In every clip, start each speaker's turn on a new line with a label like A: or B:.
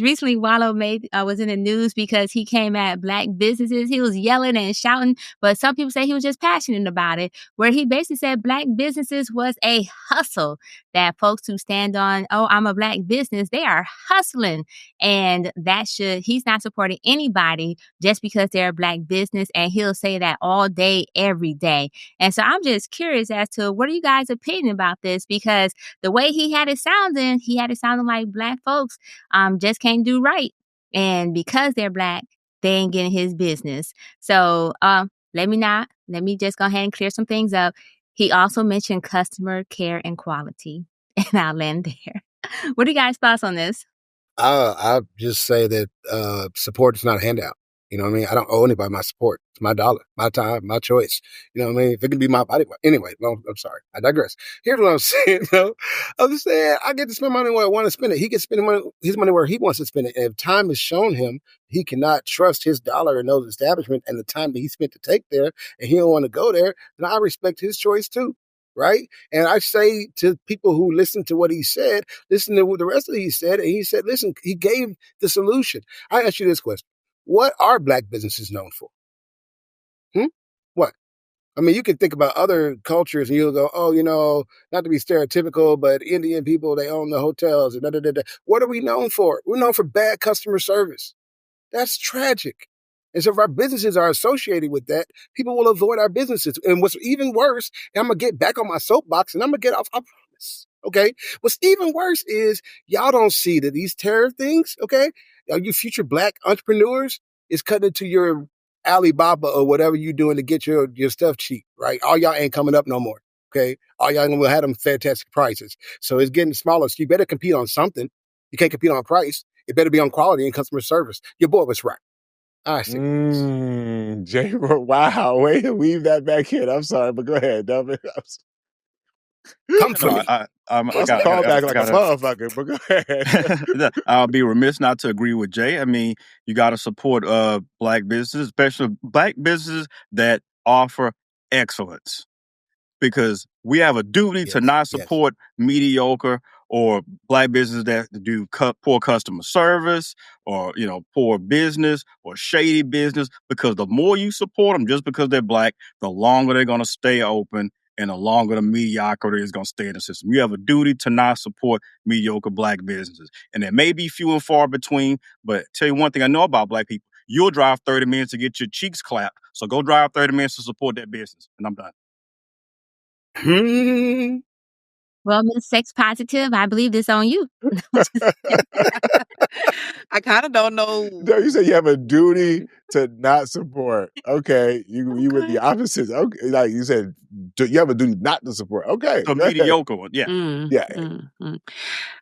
A: Recently, Wallo was in the news because he came at Black businesses. He was yelling and shouting, but some people say he was just passionate about it, where he basically said Black businesses was a hustle, that folks who stand on, oh, I'm a Black business, they are hustling. And he's not supporting anybody just because they're a Black business. And he'll say that all day, every day. And so I'm just curious as to what are you guys' opinion about this? Because the way he had it sounding like Black folks just can't do right. And because they're Black, they ain't getting his business. So let me just go ahead and clear some things up. He also mentioned customer care and quality. And I'll land there. What are you guys' thoughts on this?
B: I just say that support is not a handout. You know what I mean? I don't owe anybody my support. It's my dollar, my time, my choice. You know what I mean? If it can be my body. Anyway, no, I'm sorry. I digress. Here's what I'm saying. I'm just saying I get to spend money where I want to spend it. He can spend his money where he wants to spend it. And if time has shown him he cannot trust his dollar in those establishments and the time that he spent to take there, and he don't want to go there, then I respect his choice too. Right? And I say to people who listen to what he said, listen to what the rest of it he said. And he said, listen, he gave the solution. I ask you this question. What are Black businesses known for? What? I mean, you can think about other cultures and you'll go, oh, not to be stereotypical, but Indian people, they own the hotels. And da, da, da, da. What are we known for? We're known for bad customer service. That's tragic. And so if our businesses are associated with that, people will avoid our businesses. And what's even worse, and I'm going to get back on my soapbox and I'm going to get off, I promise. Okay? What's even worse is y'all don't see that these tariff things, okay? You future Black entrepreneurs is cutting into your Alibaba or whatever you're doing to get your stuff cheap, right? All y'all ain't coming up no more, okay? All y'all will have them fantastic prices. So it's getting smaller. So you better compete on something. You can't compete on price. It better be on quality and customer service. Your boy was right. I see.
C: Jay, wow, way to weave that back in. I'm sorry, but go ahead, Delvin.
B: Come for me.
C: Let's call back like a motherfucker, but go ahead.
D: I'll be remiss not to agree with Jay. I mean, you got to support Black businesses, especially Black businesses that offer excellence, because we have a duty to not support mediocre or Black businesses that do poor customer service or, poor business or shady business, because the more you support them just because they're Black, the longer they're going to stay open and the longer the mediocrity is going to stay in the system. You have a duty to not support mediocre Black businesses. And it may be few and far between, but tell you one thing I know about Black people, you'll drive 30 minutes to get your cheeks clapped. So go drive 30 minutes to support that business. And I'm done.
A: Well, Miss Sex Positive, I believe this on you.
E: I kind of don't know.
C: No, you said you have a duty to not support. Okay, you went the opposite. Okay, like you said, you have a duty not to support. Okay,
D: a mediocre one. Yeah,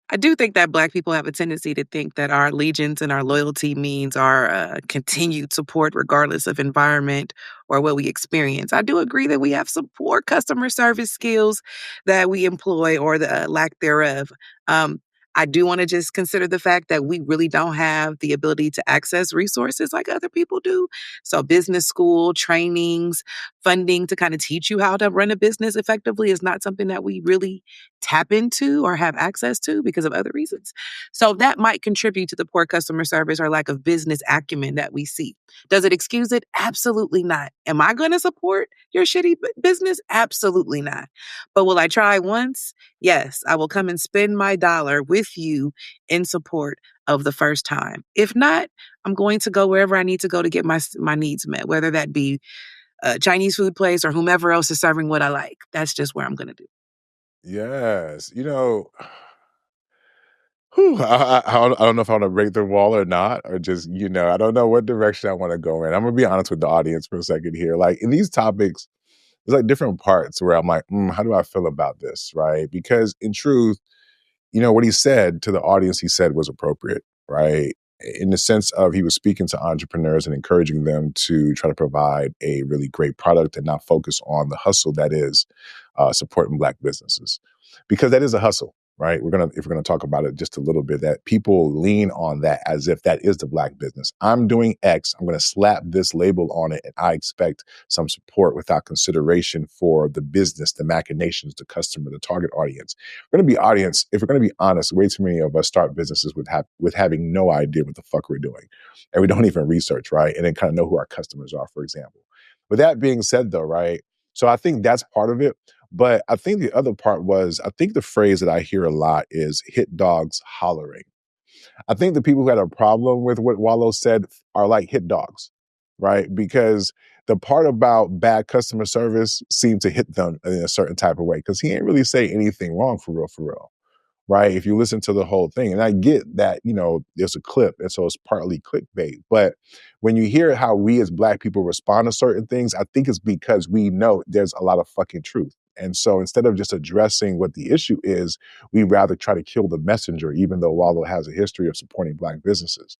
E: I do think that Black people have a tendency to think that our allegiance and our loyalty means our continued support, regardless of environment or what we experience. I do agree that we have some poor customer service skills that we employ or the lack thereof. I do want to just consider the fact that we really don't have the ability to access resources like other people do. So business school, trainings, funding to kind of teach you how to run a business effectively is not something that we really tap into or have access to because of other reasons. So that might contribute to the poor customer service or lack of business acumen that we see. Does it excuse it? Absolutely not. Am I going to support your shitty business? Absolutely not. But will I try once? Yes, I will come and spend my dollar with you in support of the first time. If not, I'm going to go wherever I need to go to get my needs met, whether that be a Chinese food place or whomever else is serving what I like. That's just where I'm going to do.
C: Yes. I don't know if I want to break the wall or not, or just, I don't know what direction I want to go in. I'm going to be honest with the audience for a second here. Like in these topics, there's like different parts where I'm like, how do I feel about this? Right. Because in truth, what he said to the audience, he said was appropriate, right? In the sense of he was speaking to entrepreneurs and encouraging them to try to provide a really great product and not focus on the hustle that is supporting Black businesses. Because that is a hustle. right? If we're gonna talk about it just a little bit, that people lean on that as if that is the Black business. I'm doing X, I'm gonna slap this label on it, and I expect some support without consideration for the business, the machinations, the customer, the target audience. If we're gonna be honest, way too many of us start businesses with having no idea what the fuck we're doing. And we don't even research, right? And then kind of know who our customers are, for example. With that being said though, right? So I think that's part of it. But I think the other part was, I think the phrase that I hear a lot is hit dogs hollering. I think the people who had a problem with what Wallo said are like hit dogs, right? Because the part about bad customer service seemed to hit them in a certain type of way, because he ain't really say anything wrong for real. Right? If you listen to the whole thing, and I get that, there's a clip, and so it's partly clickbait. But when you hear how we as Black people respond to certain things, I think it's because we know there's a lot of fucking truth. And so instead of just addressing what the issue is, we rather try to kill the messenger, even though Wallo has a history of supporting Black businesses.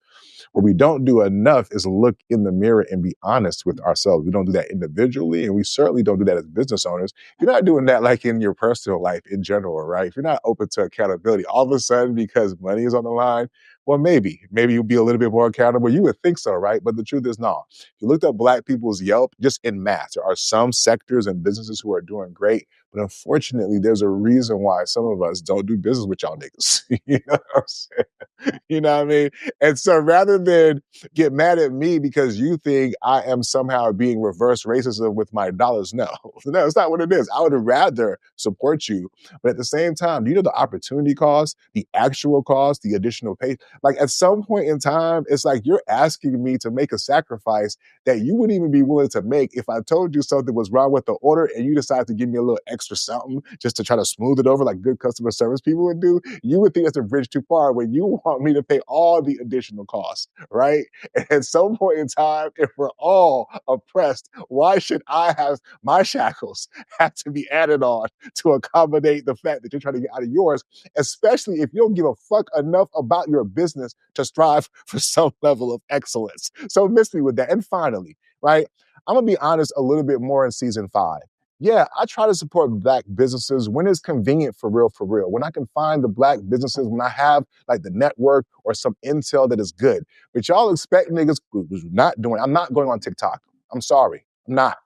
C: What we don't do enough is look in the mirror and be honest with ourselves. We don't do that individually, and we certainly don't do that as business owners. If you're not doing that like in your personal life in general, right? If you're not open to accountability, all of a sudden, because money is on the line, well, maybe you'll be a little bit more accountable. You would think so, right? But the truth is, no. If you looked up Black people's Yelp, just en masse, there are some sectors and businesses who are doing great. But unfortunately, there's a reason why some of us don't do business with y'all niggas. You know what I'm saying? You know what I mean? And so rather than get mad at me because you think I am somehow being reverse racism with my dollars, no, it's not what it is. I would rather support you. But at the same time, do you know the opportunity cost, the actual cost, the additional pay? Like at some point in time, it's like you're asking me to make a sacrifice that you wouldn't even be willing to make if I told you something was wrong with the order and you decided to give me a little extra something just to try to smooth it over like good customer service people would do. You would think that's a bridge too far when you want me to pay all the additional costs, right? And at some point in time, if we're all oppressed, why should I have my shackles have to be added on to accommodate the fact that you're trying to get out of yours, especially if you don't give a fuck enough about your business to strive for some level of excellence? So miss me with that. And finally, right, I'm gonna be honest a little bit more in season 5. Yeah, I try to support Black businesses when it's convenient for real. When I can find the Black businesses, when I have like the network or some intel that is good. But y'all expect niggas who's not doing, I'm not going on TikTok. I'm sorry. I'm not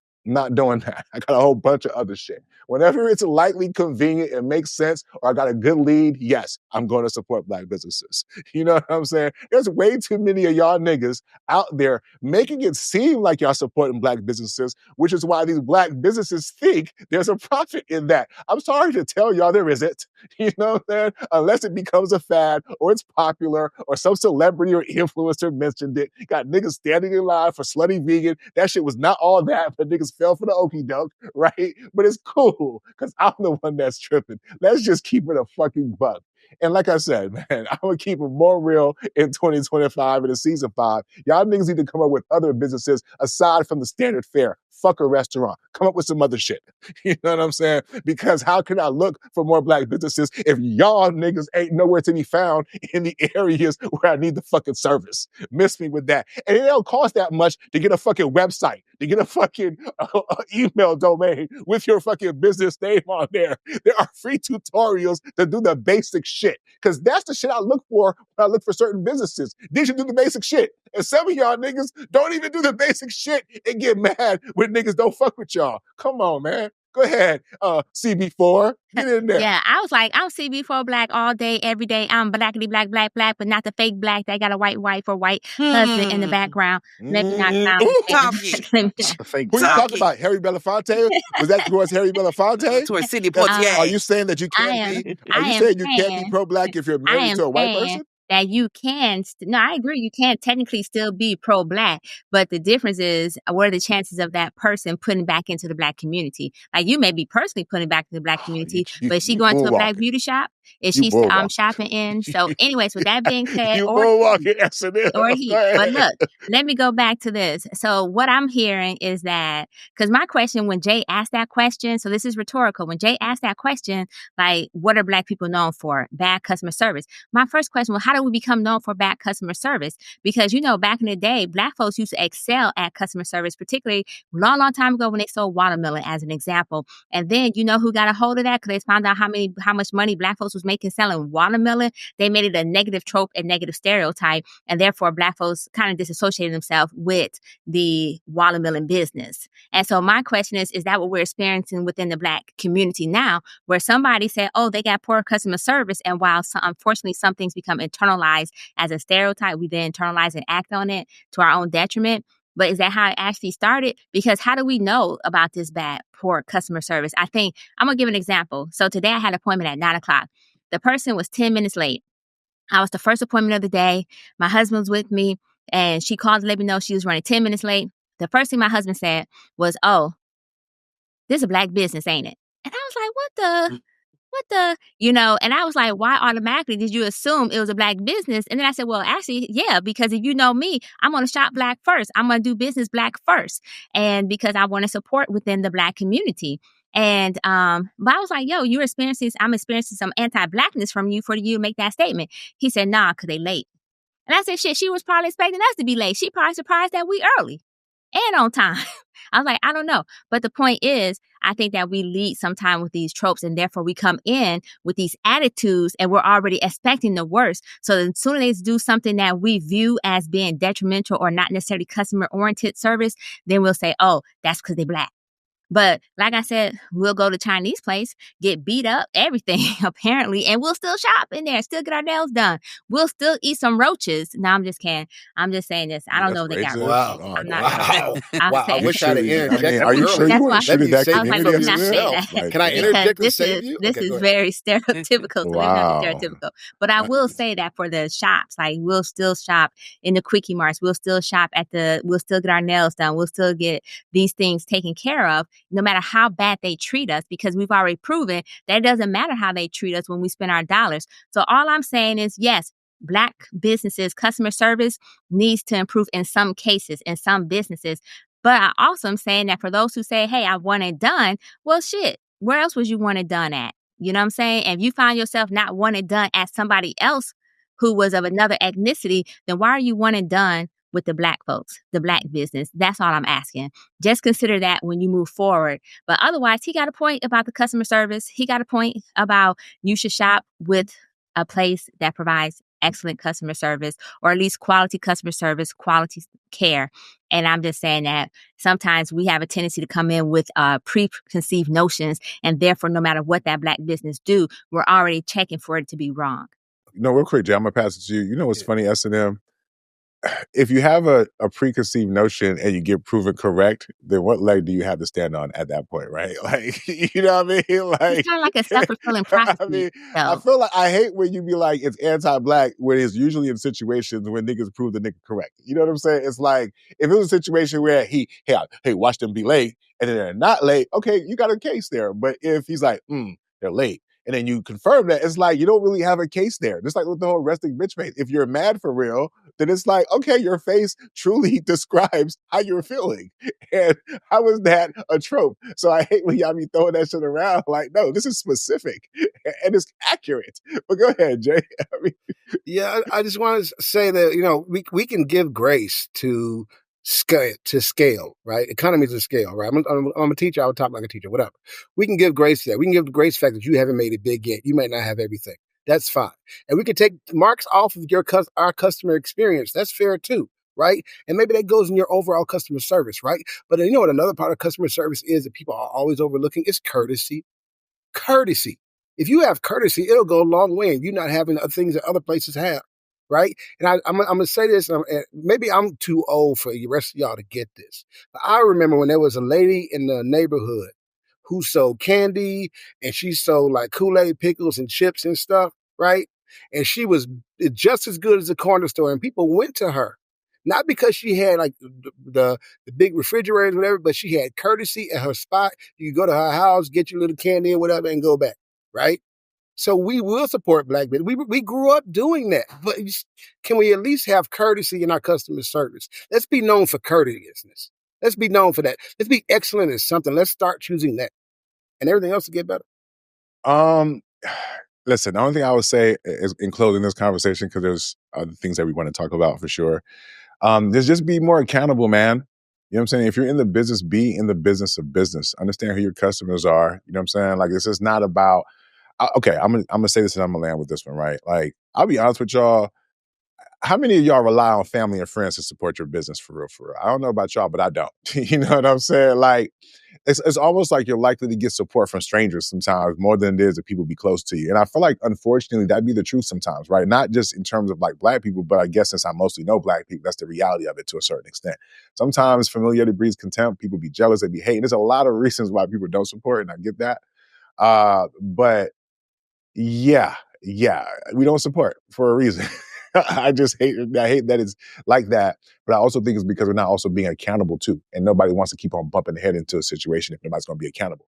C: doing that. I got a whole bunch of other shit. Whenever it's lightly convenient and makes sense, or I got a good lead, yes, I'm going to support Black businesses. You know what I'm saying? There's way too many of y'all niggas out there making it seem like y'all supporting Black businesses, which is why these Black businesses think there's a profit in that. I'm sorry to tell y'all there isn't. You know what I'm saying? Unless it becomes a fad, or it's popular, or some celebrity or influencer mentioned it. Got niggas standing in line for slutty vegan. That shit was not all that, but niggas fell for the okie doke, right? But it's cool, because I'm the one that's tripping. Let's just keep it a fucking buck. And like I said, man, I'm going to keep it more real in 2025 and in season 5. Y'all niggas need to come up with other businesses aside from the standard fare. Fuck a restaurant. Come up with some other shit. You know what I'm saying? Because how can I look for more Black businesses if y'all niggas ain't nowhere to be found in the areas where I need the fucking service? Miss me with that. And it don't cost that much to get a fucking website, to get a fucking email domain with your fucking business name on there. There are free tutorials to do the basic shit. Because that's the shit I look for when I look for certain businesses. They should do the basic shit. And some of y'all niggas don't even do the basic shit and get mad when niggas don't fuck with y'all. Come on, man. Go ahead, CB4. Get in there.
A: Yeah, I was like, I'm CB4 Black all day, every day. I'm blackity black, but not the fake black that got a white wife or white husband in the background. Let me not sound
D: Not the fake.
B: Who you talking about? Harry Belafonte? Was that towards Harry Belafonte?
E: Towards Sidney Poitier.
B: Are you saying that you can't be? Are you saying you can't be pro-Black if you're married to a white person?
A: That you can, no, I agree. You can technically still be pro-Black, but the difference is what are the chances of that person putting back into the Black community? Like you may be personally putting back to the Black community, but is she going to a Black beauty shop? Is she shopping in? So anyways, with that being said, but look, let me go back to this. So what I'm hearing is that, because my question, when Jay asked that question, so this is rhetorical. When Jay asked that question, like, what are Black people known for? Bad customer service. My first question was, how do we become known for bad customer service? Because, you know, back in the day, Black folks used to excel at customer service, particularly long time ago when they sold watermelon as an example. And then, you know who got a hold of that? Because they found out how much money Black folks was was making selling watermelon, they made it a negative trope and negative stereotype. And therefore, Black folks kind of disassociated themselves with the watermelon business. And so my question is that what we're experiencing within the Black community now, where somebody said, oh, they got poor customer service. And while unfortunately some things become internalized as a stereotype, we then internalize and act on it to our own detriment. But is that how it actually started? Because how do we know about this bad, poor customer service? I think I'm going to give an example. So today I had an appointment at 9 o'clock. The person was 10 minutes late. I was the first appointment of the day. My husband was with me and she called to let me know she was running 10 minutes late. The first thing my husband said was, oh, this is a Black business, ain't it? And I was like, what the, and I was like, why automatically did you assume it was a Black business? And then I said, well, actually, yeah, because if you know me, I'm going to shop Black first. I'm going to do business Black first. And because I want to support within the Black community. And, but I was like, yo, I'm experiencing some anti-Blackness from you for you to make that statement. He said, nah, cause they late. And I said, shit, she was probably expecting us to be late. She probably surprised that we early and on time. I was like, I don't know. But the point is, I think that we lead sometime with these tropes and therefore we come in with these attitudes and we're already expecting the worst. So as soon as they do something that we view as being detrimental or not necessarily customer oriented service, then we'll say, oh, that's because they're Black. But like I said, we'll go to Chinese place, get beat up, everything apparently, and we'll still shop in there, still get our nails done. We'll still eat some roaches. No, I'm just kidding. I'm just saying this. I don't know if they got roaches.
B: Wow.
A: I'm not
B: Wow. Wow. I wish I'd have interjected.
C: I mean, are you sure you wouldn't shoot at that community as well?
B: Like, can I interject and save you?
A: This is very stereotypical. So
C: Wow.
A: stereotypical. But I will say that for the shops, like we'll still shop in the quickie marts. We'll still shop we'll still get our nails done. We'll still get these things taken care of, no matter how bad they treat us, because we've already proven that it doesn't matter how they treat us when we spend our dollars. So all I'm saying is, yes, Black businesses, customer service needs to improve in some cases, in some businesses. But I also am saying that for those who say, hey, I want it done, well, shit, where else would you want it done at? You know what I'm saying? If you find yourself not wanting it done at somebody else who was of another ethnicity, then why are you wanting done with the Black folks, the Black business? That's all I'm asking. Just consider that when you move forward. But otherwise, he got a point about the customer service. He got a point about you should shop with a place that provides excellent customer service, or at least quality customer service, quality care. And I'm just saying that sometimes we have a tendency to come in with preconceived notions, and therefore, no matter what that Black business do, we're already checking for it to be wrong.
C: Real quick, Jay, I'm going to pass it to you. You know what's funny, SNM? If you have a preconceived notion and you get proven correct, then what leg do you have to stand on at that point, right? Like, you know what I mean? Like,
A: it's kind of like a self-fulfilling prophecy.
C: I mean, I feel like I hate when you be like, it's anti-Black, when it's usually in situations when niggas prove the nigga correct. You know what I'm saying? It's like, if it was a situation where hey, watch them be late, and then they're not late, okay, you got a case there. But if he's like, they're late, and then you confirm that, it's like, you don't really have a case there. Just like with the whole resting bitch face. If you're mad for real, then it's like, okay, your face truly describes how you're feeling. And how is that a trope? So I hate when y'all be throwing that shit around. Like, no, this is specific and it's accurate. But go ahead, Jay.
B: Yeah, I just want to say that, we can give grace to scale, right? Economies of scale, right? I'm a teacher. I would talk like a teacher, whatever. We can give grace to that. We can give the grace fact that you haven't made it big yet. You might not have everything. That's fine. And we can take marks off of our customer experience. That's fair too, right? And maybe that goes in your overall customer service, right? But you know what another part of customer service is that people are always overlooking is courtesy. Courtesy. If you have courtesy, it'll go a long way in you not having the things that other places have. Right. And I'm going to say this, and maybe I'm too old for the rest of y'all to get this. But I remember when there was a lady in the neighborhood who sold candy, and she sold like Kool-Aid pickles and chips and stuff. Right. And she was just as good as the corner store. And people went to her, not because she had like the big refrigerators, whatever, but she had courtesy at her spot. You could go to her house, get your little candy or whatever, and go back. Right. So we will support Black business. We grew up doing that. But can we at least have courtesy in our customer service? Let's be known for courteousness. Let's be known for that. Let's be excellent at something. Let's start choosing that. And everything else will get better.
C: Listen, the only thing I would say is in closing this conversation, because there's other things that we want to talk about for sure, is just be more accountable, man. You know what I'm saying? If you're in the business, be in the business of business. Understand who your customers are. You know what I'm saying? Like, this is not about okay, I'm gonna say this and I'm gonna land with this one, right? Like, I'll be honest with y'all. How many of y'all rely on family and friends to support your business for real, for real? I don't know about y'all, but I don't. You know what I'm saying? Like, it's almost like you're likely to get support from strangers sometimes more than it is if people be close to you. And I feel like, unfortunately, that'd be the truth sometimes, right? Not just in terms of like Black people, but I guess since I mostly know Black people, that's the reality of it to a certain extent. Sometimes familiarity breeds contempt. People be jealous, they be hating. There's a lot of reasons why people don't support, and I get that. But yeah, we don't support for a reason. I hate that it's like that, but I also think it's because we're not also being accountable too. And nobody wants to keep on bumping the head into a situation if nobody's going to be accountable.